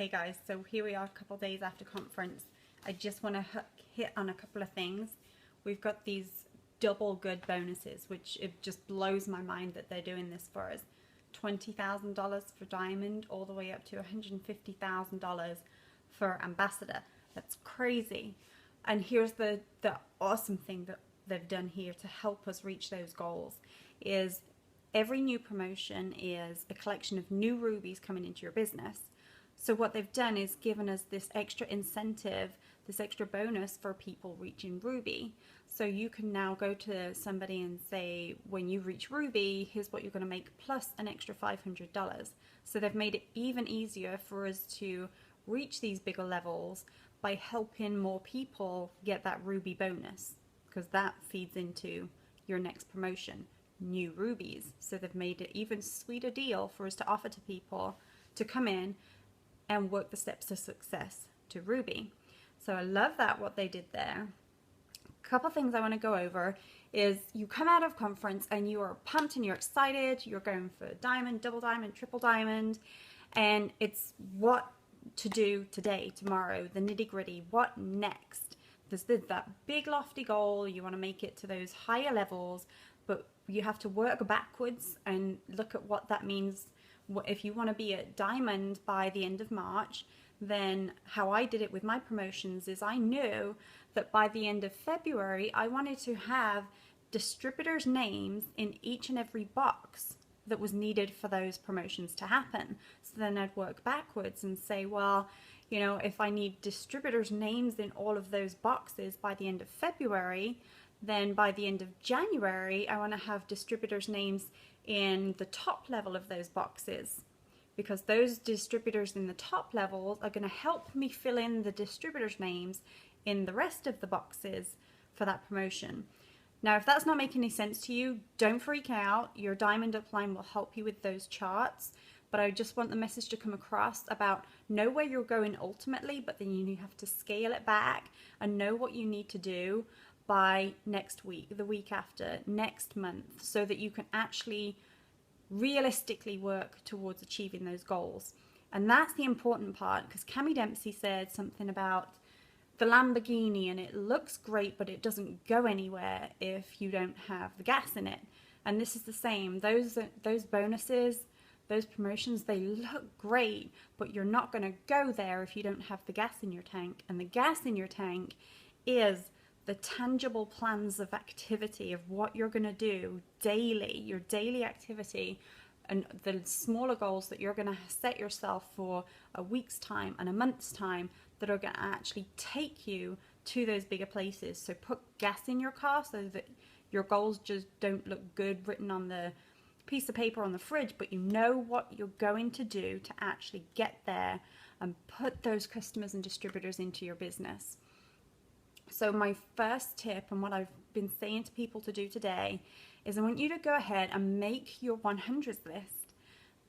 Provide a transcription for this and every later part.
Hey guys, so here we are a couple days after conference. I just want to hit on a couple of things. We've got these double good bonuses, which it just blows my mind that they're doing this for us. $20,000 for Diamond, all the way up to $150,000 for Ambassador. That's crazy. And here's the awesome thing that they've done here to help us reach those goals is every new promotion is a collection of new rubies coming into your business. So what they've done is given us this extra incentive, this extra bonus for people reaching Ruby. So you can now go to somebody and say, when you reach Ruby, here's what you're going to make plus an extra $500. So they've made it even easier for us to reach these bigger levels by helping more people get that Ruby bonus, because that feeds into your next promotion, new rubies. So they've made it even sweeter deal for us to offer to people to come in and work the steps to success to Ruby. So I love that, what they did there. A couple things I want to go over is you come out of conference and you are pumped and you're excited, you're going for diamond, double diamond, triple diamond, and it's what to do today, tomorrow, the nitty gritty, what next. There's that big lofty goal, you want to make it to those higher levels, but you have to work backwards and look at what that means. If you want to be at diamond by the end of March, then how I did it with my promotions is I knew that by the end of February I wanted to have distributors' names in each and every box that was needed for those promotions to happen. So then I'd work backwards and say, well, you know, if I need distributors' names in all of those boxes by the end of February, then by the end of January I want to have distributors' names in the top level of those boxes, because those distributors in the top levels are going to help me fill in the distributors' names in the rest of the boxes for that promotion. Now, if that's not making any sense to you, don't freak out. Your Diamond Upline will help you with those charts, but I just want the message to come across about know where you're going ultimately, but then you have to scale it back and know what you need to do by next week, the week after, next month, so that you can actually realistically work towards achieving those goals. And that's the important part, because Cami Dempsey said something about the Lamborghini and it looks great but it doesn't go anywhere if you don't have the gas in it. And this is the same. Those bonuses, those promotions, they look great, but you're not going to go there if you don't have the gas in your tank. And the gas in your tank is the tangible plans of activity of what you're going to do daily, your daily activity, and the smaller goals that you're going to set yourself for a week's time and a month's time that are going to actually take you to those bigger places. So put gas in your car so that your goals just don't look good written on the piece of paper on the fridge, but you know what you're going to do to actually get there and put those customers and distributors into your business. So my first tip, and what I've been saying to people to do today, is I want you to go ahead and make your 100s list,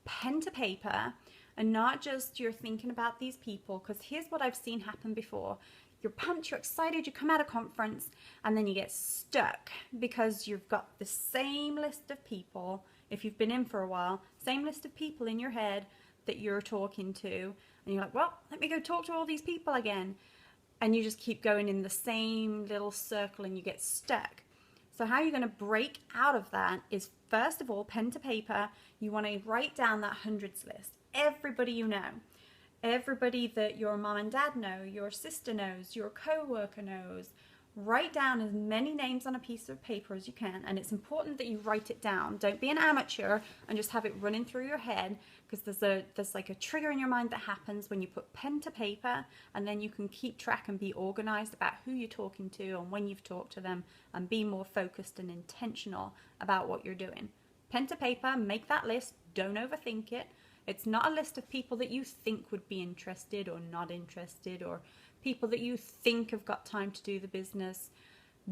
pen to paper, and not just you're thinking about these people, because here's what I've seen happen before. You're pumped, you're excited, you come out of conference, and then you get stuck because you've got the same list of people, if you've been in for a while, same list of people in your head that you're talking to, and you're like, well, let me go talk to all these people again. And you just keep going in the same little circle and you get stuck. So how you're going to break out of that is, first of all, pen to paper. You want to write down that 100s list. Everybody you know. Everybody that your mom and dad know, your sister knows, your co-worker knows. Write down as many names on a piece of paper as you can, and it's important that you write it down. Don't be an amateur and just have it running through your head, because there's like a trigger in your mind that happens when you put pen to paper, and then you can keep track and be organized about who you're talking to and when you've talked to them, and be more focused and intentional about what you're doing. Pen to paper, make that list, don't overthink it. It's not a list of people that you think would be interested or not interested, or people that you think have got time to do the business.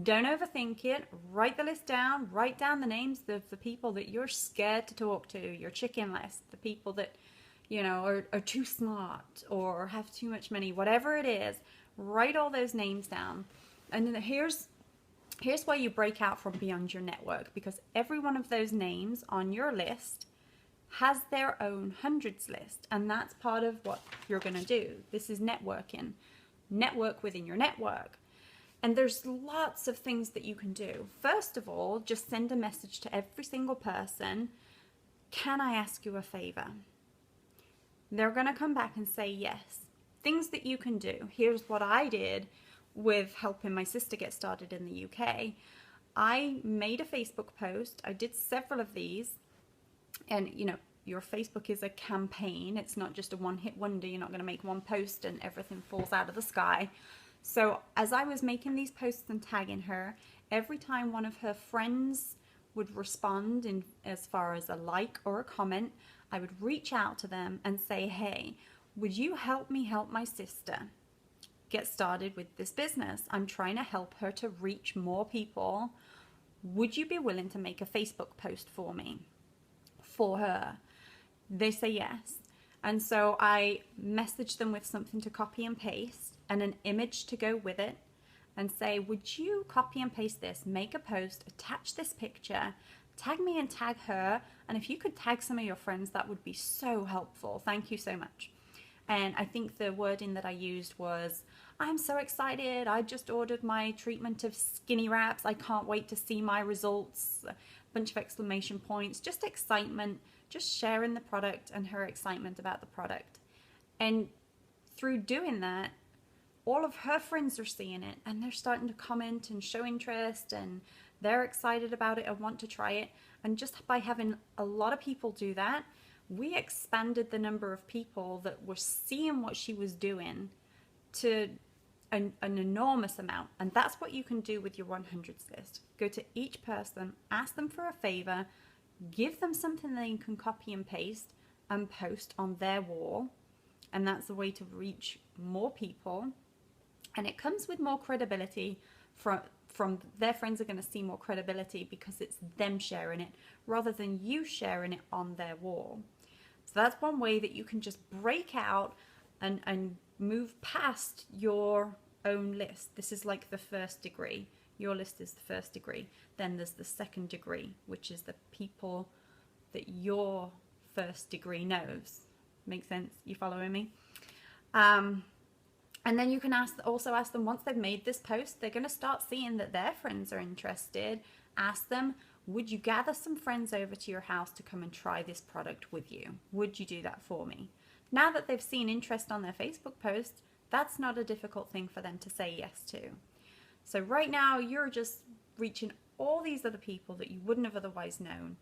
Don't overthink it. Write the list down. Write down the names of the people that you're scared to talk to, your chicken list, the people that, you know, are too smart or have too much money, whatever it is. Write all those names down. And then here's why you break out from beyond your network, because every one of those names on your list has their own hundreds list, and that's part of what you're going to do. This is networking. Network within your network. And there's lots of things that you can do. First of all, just send a message to every single person. Can I ask you a favor? They're going to come back and say yes. Things that you can do. Here's what I did with helping my sister get started in the UK. I made a Facebook post. I did several of these. And, you know, your Facebook is a campaign. It's not just a one-hit wonder. You're not going to make one post and everything falls out of the sky. So as I was making these posts and tagging her, every time one of her friends would respond in as far as a like or a comment, I would reach out to them and say, hey, would you help me help my sister get started with this business? I'm trying to help her to reach more people. Would you be willing to make a Facebook post for me, for her? They say yes. And so I message them with something to copy and paste and an image to go with it and say, would you copy and paste this, make a post, attach this picture, tag me and tag her, and if you could tag some of your friends, that would be so helpful. Thank you so much. And I think the wording that I used was, I'm so excited. I just ordered my treatment of skinny wraps. I can't wait to see my results. A bunch of exclamation points, just excitement, just sharing the product and her excitement about the product. And through doing that, all of her friends are seeing it and they're starting to comment and show interest and they're excited about it and want to try it. And just by having a lot of people do that, we expanded the number of people that were seeing what she was doing to an enormous amount. And that's what you can do with your 100s list. Go to each person, ask them for a favor, give them something they can copy and paste and post on their wall. And that's a way to reach more people. And it comes with more credibility from their friends are going to see more credibility because it's them sharing it rather than you sharing it on their wall. So that's one way that you can just break out and move past your own list. This is like the first degree. Your list is the first degree. Then there's the second degree, which is the people that your first degree knows. Make sense? You following me? And then you can also ask them, once they've made this post, they're going to start seeing that their friends are interested. Ask them, would you gather some friends over to your house to come and try this product with you? Would you do that for me? Now that they've seen interest on their Facebook post, that's not a difficult thing for them to say yes to. So right now, you're just reaching all these other people that you wouldn't have otherwise known.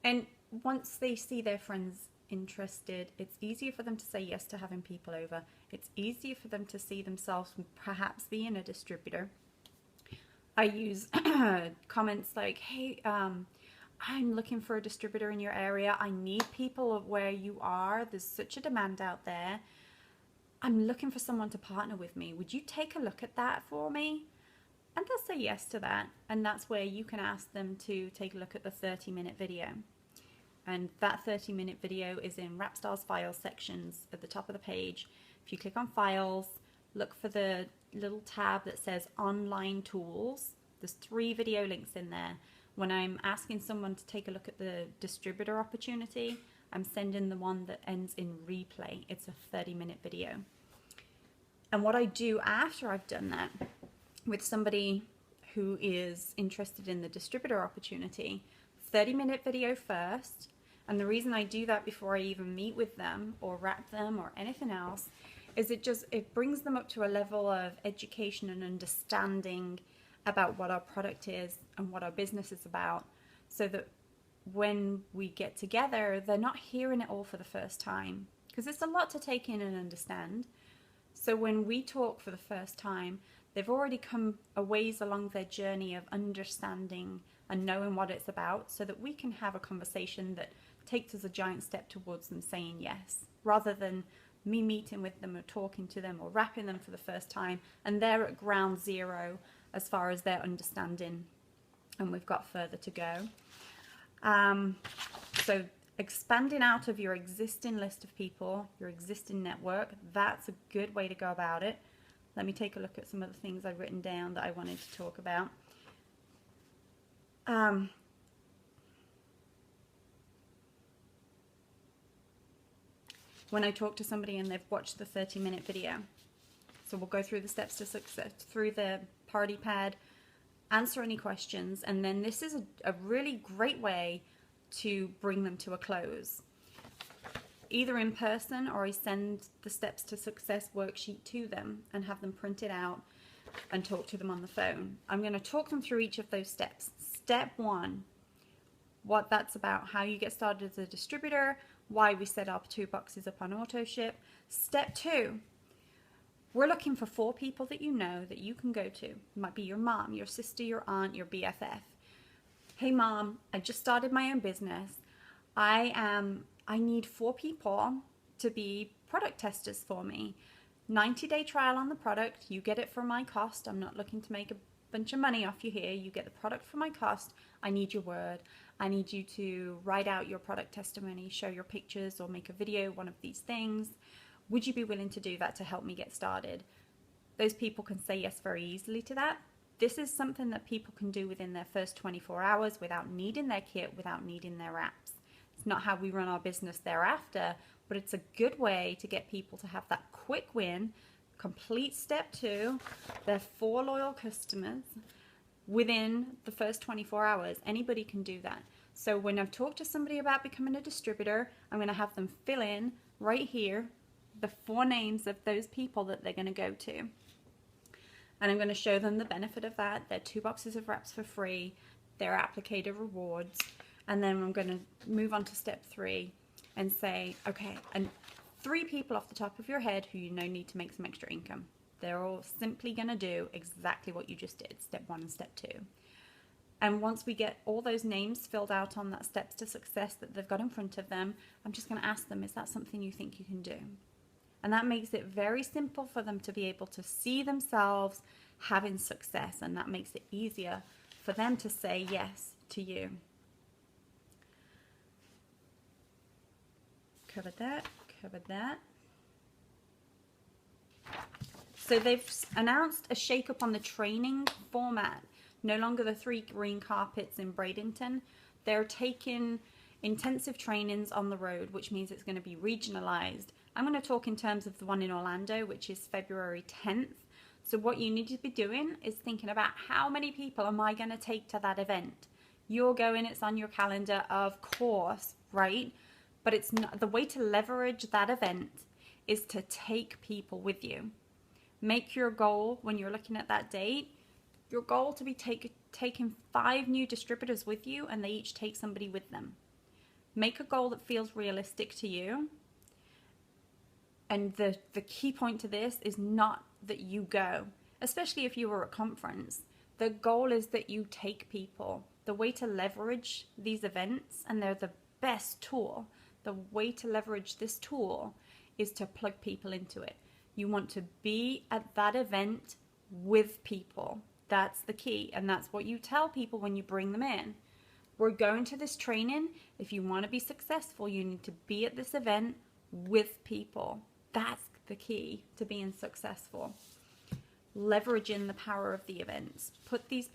And once they see their friends interested, it's easier for them to say yes to having people over. It's easier for them to see themselves perhaps being a distributor. I use comments like, hey, I'm looking for a distributor in your area. I need people where you are. There's such a demand out there. I'm looking for someone to partner with me. Would you take a look at that for me? And they'll say yes to that. And that's where you can ask them to take a look at the 30-minute video. And that 30-minute video is in Rapstar's files sections at the top of the page. If you click on files, look for the little tab that says online tools. There's 3 video links in there. When I'm asking someone to take a look at the distributor opportunity, I'm sending the one that ends in replay. It's a 30-minute video. And what I do after I've done that with somebody who is interested in the distributor opportunity, 30-minute video first. And the reason I do that before I even meet with them or wrap them or anything else is it brings them up to a level of education and understanding about what our product is and what our business is about, so that when we get together, they're not hearing it all for the first time, because it's a lot to take in and understand. So when we talk for the first time, they've already come a ways along their journey of understanding and knowing what it's about, so that we can have a conversation that takes us a giant step towards them saying yes, rather than me meeting with them or talking to them or wrapping them for the first time and they're at ground zero as far as their understanding and we've got further to go. So expanding out of your existing list of people, your existing network, that's a good way to go about it. Let me take a look at some of the things I've written down that I wanted to talk about. when I talk to somebody and they've watched the 30-minute video. So we'll go through the steps to success, through the party pad, answer any questions, and then this is a really great way to bring them to a close. Either in person, or I send the steps to success worksheet to them and have them print it out and talk to them on the phone. I'm going to talk them through each of those steps. Step 1, what that's about, how you get started as a distributor, why we set up 2 boxes up on AutoShip. Step 2, we're looking for 4 people that you know that you can go to. It might be your mom, your sister, your aunt, your BFF. Hey mom, I just started my own business. I need 4 people to be product testers for me. 90-day trial on the product. You get it for my cost. I'm not looking to make a bunch of money off you here. You get the product for my cost. I need your word. I need you to write out your product testimony, show your pictures, or make a video, one of these things. Would you be willing to do that to help me get started? Those people can say yes very easily to that. This is something that people can do within their first 24 hours without needing their kit, without needing their apps. It's not how we run our business thereafter, but it's a good way to get people to have that quick win, complete step 2, their 4 loyal customers within the first 24 hours. Anybody can do that. So when I've talked to somebody about becoming a distributor, I'm going to have them fill in right here the 4 names of those people that they're going to go to. And I'm going to show them the benefit of that, their 2 boxes of wraps for free, their applicator rewards. And then I'm going to move on to step 3 and say, okay, and 3 people off the top of your head who you know need to make some extra income. They're all simply going to do exactly what you just did, step 1 and step 2. And once we get all those names filled out on that steps to success that they've got in front of them, I'm just going to ask them, is that something you think you can do? And that makes it very simple for them to be able to see themselves having success, and that makes it easier for them to say yes to you. Covered that, covered that. So they've announced a shake-up on the training format. No longer the 3 green carpets in Bradenton. They're taking intensive trainings on the road, which means it's going to be regionalized. I'm going to talk in terms of the one in Orlando, which is February 10th. So what you need to be doing is thinking about how many people am I going to take to that event. You're going, it's on your calendar, of course, right? But it's not, the way to leverage that event is to take people with you. Make your goal when you're looking at that date, your goal to be taking 5 new distributors with you, and they each take somebody with them. Make a goal that feels realistic to you. And the key point to this is not that you go, especially if you were at a conference. The goal is that you take people. The way to leverage these events, and they're the best tool, the way to leverage this tool is to plug people into it. You want to be at that event with people. That's the key, and that's what you tell people when you bring them in. We're going to this training. If you want to be successful, you need to be at this event with people. That's the key to being successful. Leveraging the power of the events. Put these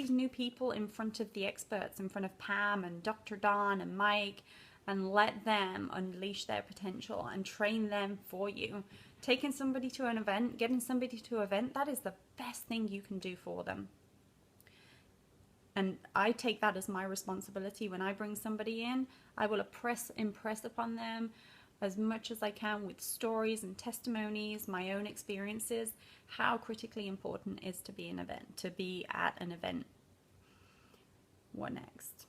new people in front of the experts, in front of Pam and Dr. Don and Mike, and let them unleash their potential and train them for you. Taking somebody to an event, getting somebody to an event, that is the best thing you can do for them. And I take that as my responsibility. When I bring somebody in, I will impress upon them as much as I can with stories and testimonies, my own experiences, how critically important it is to be at an event. What next?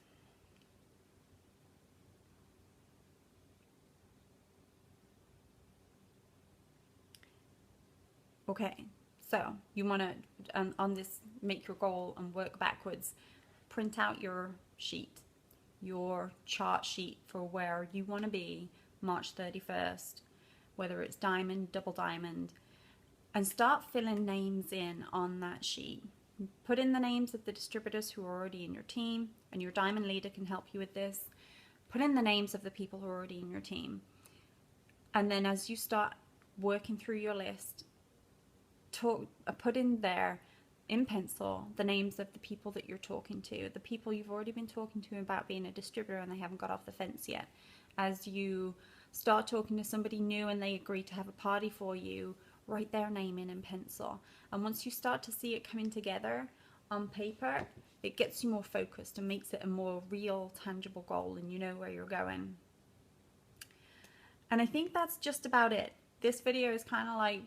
Okay, so you want to, on this make your goal and work backwards, print out your sheet, your chart sheet for where you want to be March 31st, whether it's diamond, double diamond, and start filling names in on that sheet. Put in the names of the distributors who are already in your team, and your diamond leader can help you with this. Put in the names of the people who are already in your team. And then as you start working through your list, put in there in pencil the names of the people that you're talking to, the people you've already been talking to about being a distributor and they haven't got off the fence yet. As you start talking to somebody new and they agree to have a party for you, write their name in pencil. And once you start to see it coming together on paper, it gets you more focused and makes it a more real, tangible goal, and you know where you're going. And I think that's just about it. This video is kind of like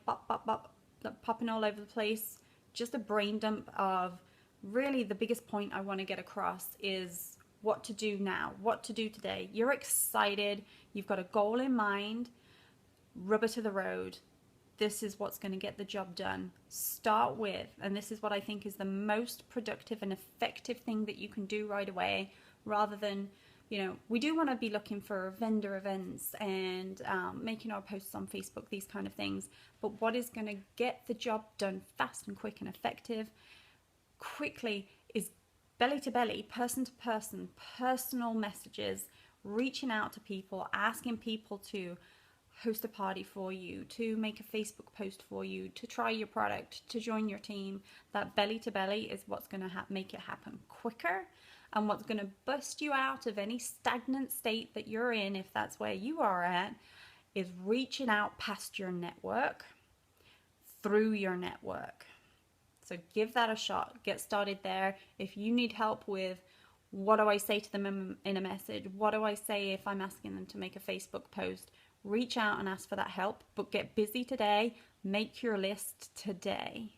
popping all over the place. Just a brain dump of really the biggest point I want to get across is what to do now, what to do today. You're excited, you've got a goal in mind, rubber to the road. This is what's going to get the job done. Start with, and this is what I think is the most productive and effective thing that you can do right away, rather than, you know, we do want to be looking for vendor events and making our posts on Facebook, these kind of things. But what is going to get the job done fast and quick and effective quickly is belly to belly, person to person, personal messages, reaching out to people, asking people to host a party for you, to make a Facebook post for you, to try your product, to join your team. That belly to belly is what's going to make it happen quicker, and what's going to bust you out of any stagnant state that you're in, if that's where you are at, is reaching out past your network, through your network. So give that a shot. Get started there. If you need help with what do I say to them in a message, what do I say if I'm asking them to make a Facebook post, reach out and ask for that help. But get busy today. Make your list today.